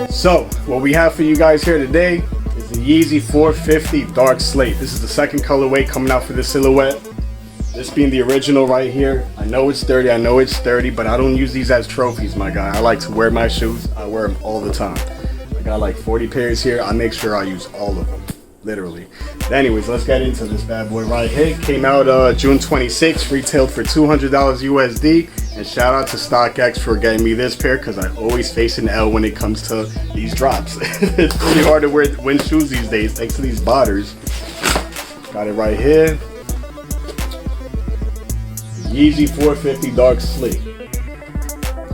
So, what we have for you guys here today is the Yeezy 450 Dark Slate. This is the second colorway coming out for this silhouette. This being the original right here. I know it's dirty, but I don't use these as trophies, my guy. I like to wear my shoes. I wear them all the time. I got like 40 pairs here. I make sure I use all of them, literally. But anyways, let's get into this bad boy right here. Came out June 26th, retailed for $200 USD. And shout out to StockX for getting me this pair, because I always face an L when it comes to these drops. It's pretty hard to win shoes these days thanks to these botters. Got it right here. Yeezy 450 Dark Slate.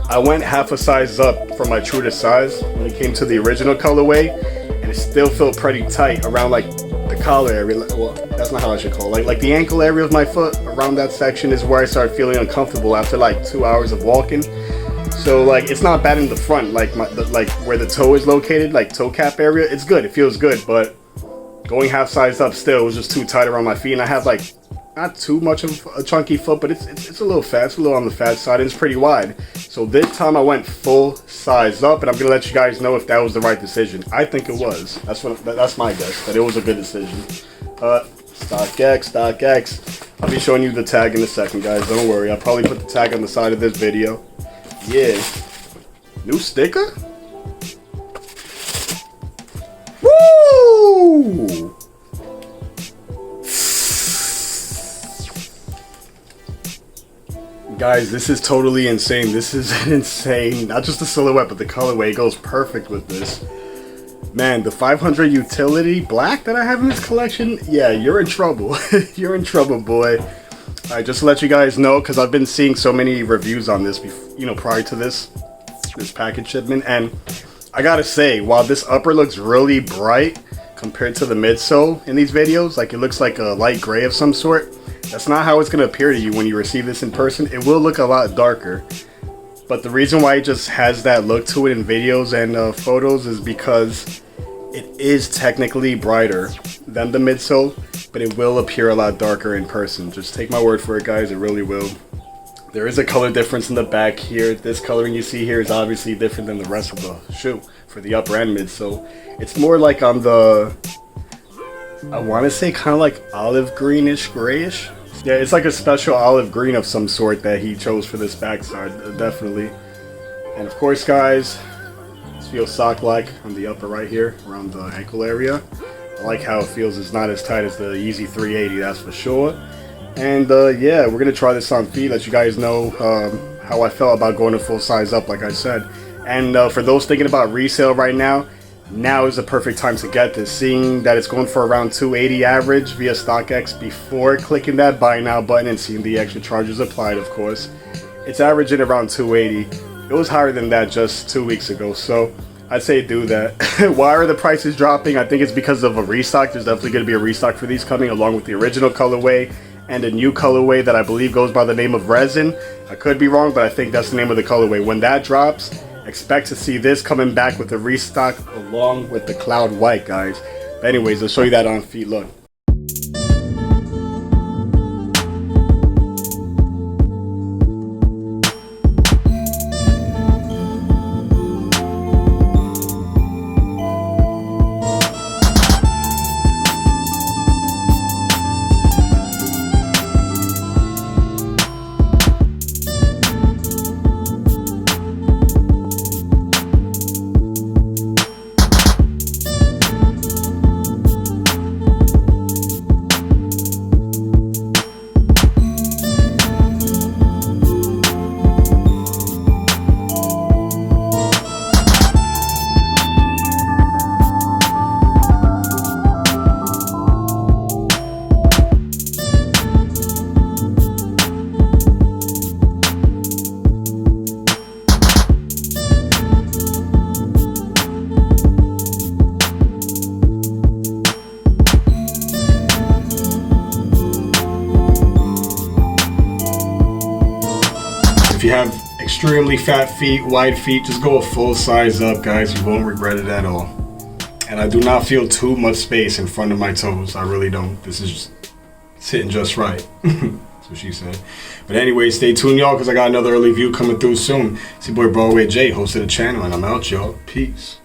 I went half a size up from my true to size when it came to the original colorway, and it still felt pretty tight around like the collar area. Well, that's not how I should call it. Like the ankle area of my foot, around that section is where I started feeling uncomfortable after like 2 hours of walking. So like it's not bad in the front, like like where the toe is located, like toe cap area. It's good, it feels good, but going half size up still was just too tight around my feet, and I have like not too much of a chunky foot, but it's a little fat, it's a little on the fat side, and it's pretty wide. So this time I went full size up, and I'm gonna let you guys know if that was the right decision. I think it was. That's my guess, that it was a good decision. StockX. I'll be showing you the tag in a second, guys. Don't worry. I'll probably put the tag on the side of this video. Yeah. New sticker? Woo! Guys, this is totally insane. This is insane. Not just the silhouette, but the colorway goes perfect with this. Man, the 500 utility black that I have in this collection, yeah, you're in trouble. You're in trouble, boy. Alright, just to let you guys know, because I've been seeing so many reviews on this, prior to this package shipment, and I gotta say, while this upper looks really bright compared to the midsole in these videos, like it looks like a light gray of some sort, that's not how it's gonna appear to you when you receive this in person. It will look a lot darker. But the reason why it just has that look to it in videos and photos is because it is technically brighter than the midsole, but it will appear a lot darker in person. Just take my word for it, guys, it really will. There is a color difference in the back here. This coloring you see here is obviously different than the rest of the shoe for the upper and midsole. It's more like on the, I want to say kind of like olive greenish, grayish. Yeah, it's like a special olive green of some sort that he chose for this backside, definitely. And of course, guys, this feels sock-like on the upper right here, around the ankle area. I like how it feels. It's not as tight as the Yeezy 380, that's for sure. And yeah, we're gonna try this on feet, let you guys know how I felt about going to full size up, like I said. And for those thinking about resale right now is the perfect time to get this, seeing that it's going for around $280 average via StockX before clicking that buy now button and seeing the extra charges applied, of course. It's averaging around $280. It was higher than that just 2 weeks ago, so I'd say do that. Why are the prices dropping? I think it's because of a restock. There's definitely going to be a restock for these coming, along with the original colorway and a new colorway that I believe goes by the name of Resin. I could be wrong, but I think that's the name of the colorway. When that drops, expect to see this coming back with a restock along with the Cloud White, guys. But anyways, I'll show you that on feet. Look. If you have extremely fat feet, wide feet, just go a full size up, guys. You won't regret it at all. And I do not feel too much space in front of my toes. I really don't. This is It's hitting just right. That's what she said. But anyway, stay tuned, y'all, because I got another early view coming through soon. It's your boy Broadway J, host of the channel, and I'm out, y'all. Peace.